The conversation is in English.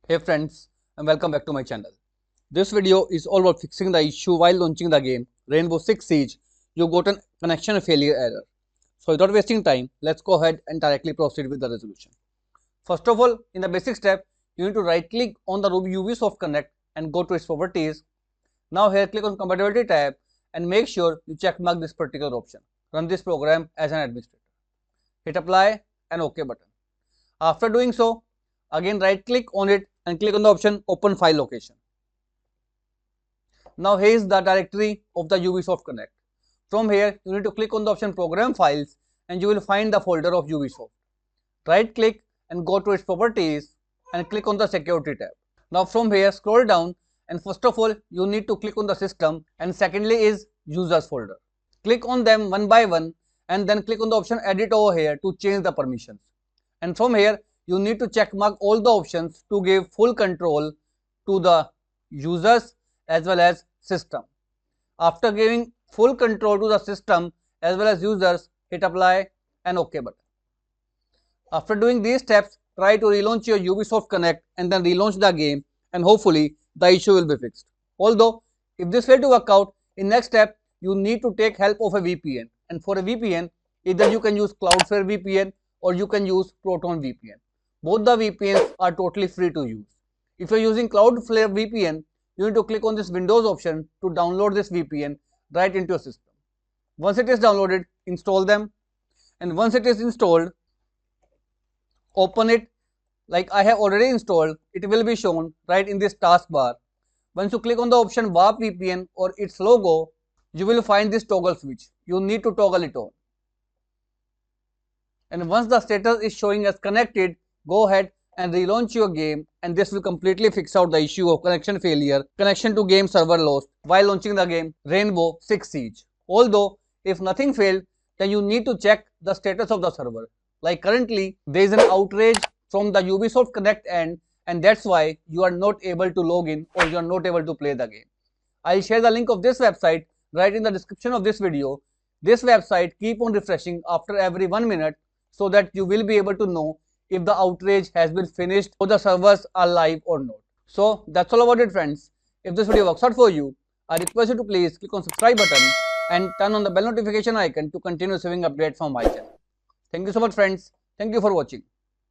Hey friends, and welcome back to my channel. This video is all about fixing the issue while launching the game Rainbow Six Siege. You got a connection failure error. So without wasting time, let's go ahead and directly proceed with the resolution. First of all, in the basic step, you need to right click on the Ubisoft Connect and go to its properties. Now here click on compatibility tab and make sure you check mark this particular option. Run this program as an administrator. Hit apply and OK button. After doing so, again right click on it and click on the option open file location. Now here is the directory of the Ubisoft Connect. From here you need to click on the option program files and you will find the folder of Ubisoft. Right click and go to its properties and click on the security tab. Now from here scroll down and first of all you need to click on the system and secondly is users folder. Click on them one by one and then click on the option edit over here to change the permissions. And from here you need to check mark all the options to give full control to the users as well as system. After giving full control to the system as well as users, hit apply and OK button. After doing these steps, try to relaunch your Ubisoft Connect and then relaunch the game and hopefully the issue will be fixed. Although if this fails to work out, in next step you need to take help of a VPN, and for a VPN either you can use Cloudflare VPN or you can use Proton VPN. Both the VPNs are totally free to use. If you are using Cloudflare VPN, you need to click on this Windows option to download this VPN right into your system. Once it is downloaded, install them, and once it is installed, open it. Like I have already installed, it will be shown right in this taskbar. Once you click on the option WAP VPN or its logo, you will find this toggle switch. You need to toggle it on. And once the status is showing as connected, go ahead and relaunch your game, and this will completely fix out the issue of connection failure, connection to game server lost while launching the game Rainbow Six Siege. Although if nothing failed, then you need to check the status of the server. Like currently there is an outrage from the Ubisoft Connect end, and that's why you are not able to log in or you are not able to play the game. I'll share the link of this website right in the description of this video. This website keep on refreshing after every 1 minute so that you will be able to know if the outrage has been finished or the servers are live or not. So that's all about it friends. If this video works out for you, I request you to please click on subscribe button and turn on the bell notification icon to continue receiving updates from my channel. Thank you so much friends. Thank you for watching.